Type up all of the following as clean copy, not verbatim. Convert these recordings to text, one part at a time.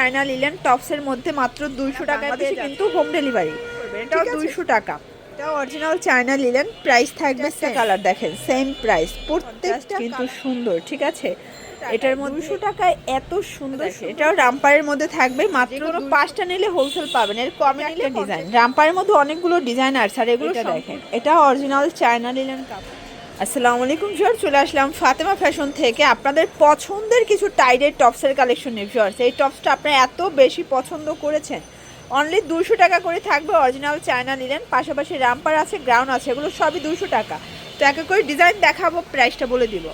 China linen টপসের মধ্যে মাত্র 200 টাকায় পেয়ে কিন্তু হোম ডেলিভারি। এটাও 200 টাকা। এটাও অরিজিনাল চায়না লিলেন, প্রাইস থাকবে কালার দেখেন সেম প্রাইস, প্রত্যেকটা কিন্তু সুন্দর। ঠিক আছে, এটার মধ্যে 200 টাকায় এত সুন্দর। এটাও রামপারের মধ্যে থাকবে মাত্র 5টা নিলে হোলসেল পাবেন। এর কমে নিলে ডিজাইন, রামপারের মধ্যে অনেকগুলো ডিজাইন আছে আর এগুলো দেখেন। এটা অরিজিনাল চায়না লিলেন কাপড়। আসসালামু আলাইকুম ভিউয়ার্স, চলে আসলাম ফাতেমা ফ্যাশন থেকে আপনাদের পছন্দের কিছু টাইডের টপসের কালেকশন নিয়ে। ভিউয়ার্স, এই টপসটা আপনারা এত বেশি পছন্দ করেছেন, অনলি 200 টাকা করে থাকবে। অরিজিনাল চায়না নিলেন, পাশাপাশি রামপার আছে, গ্রাউন্ড আছে, এগুলো সবই 200 টাকা। তো একে করে ডিজাইন দেখাবো, প্রাইসটা বলে দিব।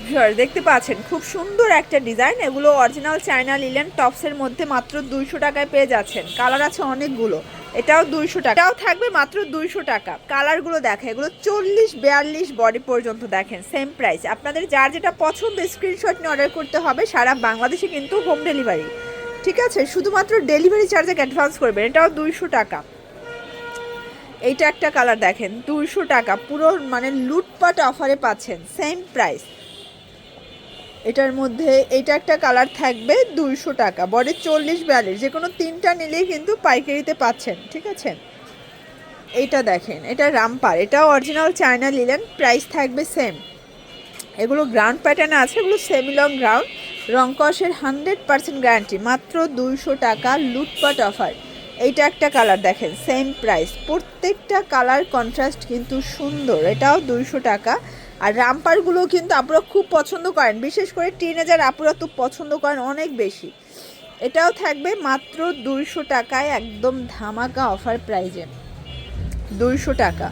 ভিউয়ার্স দেখতে পাচ্ছেন খুব সুন্দর একটা ডিজাইন, এগুলো অরিজিনাল চায়না লিলেন টপসের মধ্যে মাত্র 200 টাকায় পেয়ে যাচ্ছেন। কালার আছে অনেকগুলো, এটাও 200 টাকা, এটাও থাকবে মাত্র 200 টাকা। কালারগুলো দেখেন, এগুলো 40-42 বডি পর্যন্ত দেখেন সেম প্রাইস। আপনাদের যার যেটা পছন্দ স্ক্রিনশট নিয়ে অর্ডার করতে হবে। সারা বাংলাদেশে কিন্তু হোম ডেলিভারি। ঠিক আছে, শুধুমাত্র ডেলিভারি চার্জে অ্যাডভান্স করবেন। এটাও 200 টাকা। এইটা একটা কালার দেখেন 200 টাকা, পুরো মানে লুটপাট অফারে পাচ্ছেন, সেম প্রাইস। এটার মধ্যে এইটা একটা কালার থাকবে 200 টাকা, বডি 40-42, যে কোনো 3টা নিলেই কিন্তু পাইকারিতে পাচ্ছেন। ঠিক আছে, এইটা দেখেন, এটা রামপার, এটাও অরিজিনাল চায়না লিলেন, প্রাইস থাকবে সেম। এগুলো গ্রাউন্ড প্যাটার্নে আছে, এগুলো সেমি লং গ্রাউন্ড, রংকসের 100% গ্যারান্টি, মাত্র 200 টাকা, লুটপাট অফার। এইটা একটা কালার দেখেন সেম প্রাইস, প্রত্যেকটা কালার কন্ট্রাস্ট কিন্তু সুন্দর। এটাও 200 টাকা। আর রামপারগুলো কিন্তু আপনারা খুব পছন্দ করেন, বিশেষ করে টিনেজার আপুরা তো পছন্দ করেন অনেক বেশি। এটাও থাকবে মাত্র 200 টাকায়, একদম ধামাকা অফার প্রাইজে 200 টাকা।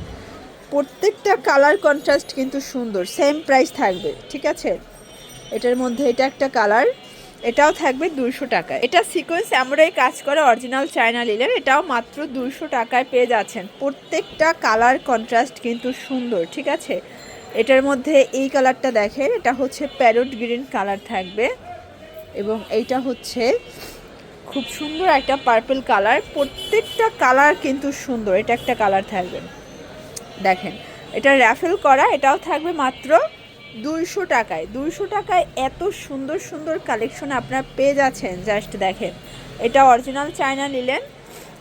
প্রত্যেকটা কালার কন্ট্রাস্ট কিন্তু সুন্দর, সেম প্রাইস থাকবে। ঠিক আছে, এটার মধ্যে এটা একটা কালার, এটাও থাকবে 200 টাকায়। এটা সিকোয়েন্স এমব্রয়ডারি কাজ করে অরিজিনাল চায়না লিলেন, এটাও মাত্র 200 টাকায় পেয়ে যাচ্ছেন। প্রত্যেকটা কালার কন্ট্রাস্ট কিন্তু সুন্দর। ঠিক আছে, এটার মধ্যে এই কালারটা দেখেন, এটা হচ্ছে প্যারট গ্রিন কালার থাকবে, এবং এইটা হচ্ছে খুব সুন্দর একটা পার্পল কালার। প্রত্যেকটা কালার কিন্তু সুন্দর। এটা একটা কালার থাকবে দেখেন, এটা র্যাফেল করা, এটাও থাকবে মাত্র 200 টাকায়। 200 টাকায় এত সুন্দর সুন্দর কালেকশন আপনারা পেয়ে যাচ্ছেন, জাস্ট দেখেন। এটা অরিজিনাল চায়না নিলেন,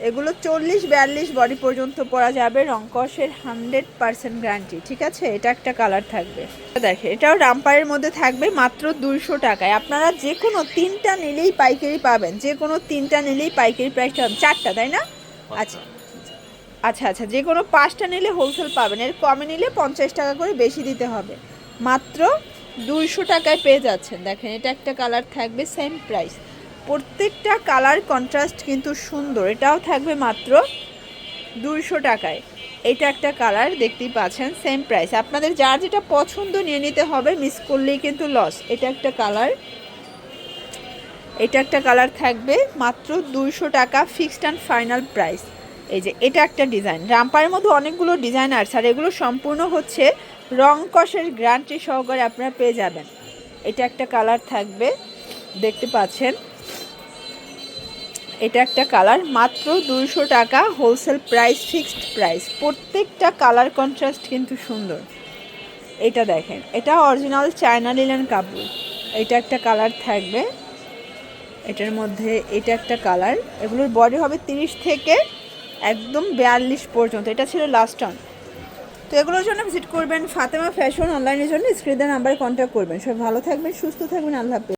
এগুলো 40-42 বডি পর্যন্ত পরা যাবে, রংকসের 100% গ্যারান্টি। ঠিক আছে, এটা একটা কালার থাকবে দেখেন, এটাও রামপারের মধ্যে থাকবে মাত্র 200 টাকায়। আপনারা যে কোনো 3টা নিলেই পাইকারি পাবেন, যে কোনো 3টা নিলেই পাইকারি প্রাইসটা হবে। 4টা তাই না? আচ্ছা আচ্ছা আচ্ছা, যে কোনো 5টা নিলে হোলসেল পাবেন। এর কমে নিলে 50 টাকা করে বেশি দিতে হবে। মাত্র 200 টাকায় পেয়ে যাচ্ছেন। দেখেন, এটা একটা কালার থাকবে সেম প্রাইস, প্রত্যেকটা কালার কন্ট্রাস্ট কিন্তু সুন্দর। এটাও থাকবে মাত্র 200 টাকায়। এটা একটা কালার দেখতেই পাচ্ছেন, সেম প্রাইস। আপনাদের যার যেটা পছন্দ নিয়ে নিতে হবে, মিস করলেই কিন্তু লস। এটা একটা কালার, এটা একটা কালার থাকবে মাত্র 200 টাকা, ফিক্সড অ্যান্ড ফাইনাল প্রাইস। এই যে এটা একটা ডিজাইন, রামপারের মধ্যে অনেকগুলো ডিজাইন আছে আর এগুলো সম্পূর্ণ হচ্ছে রংকসের গ্যারান্টি সহকারে আপনারা পেয়ে যাবেন। এটা একটা কালার থাকবে, দেখতে পাচ্ছেন, এটা একটা কালার, মাত্র 200 টাকা, হোলসেল প্রাইস, ফিক্সড প্রাইস। প্রত্যেকটা কালার কন্ট্রাস্ট কিন্তু সুন্দর। এটা দেখেন, এটা অরিজিনাল চায়না লিলেন কাপড়, এটা একটা কালার থাকবে। এটার মধ্যে এটা একটা কালার, এগুলোর বডি হবে 30 থেকে একদম 42 পর্যন্ত। এটা ছিল লাস্ট অন। তো এগুলোর জন্য ভিজিট করবেন ফাতেমা ফ্যাশন, অনলাইনের জন্য স্ক্রিনের নাম্বারে কন্ট্যাক্ট করবেন। সবাই ভালো থাকবেন, সুস্থ থাকবেন, আল্লাহ হাফেজ।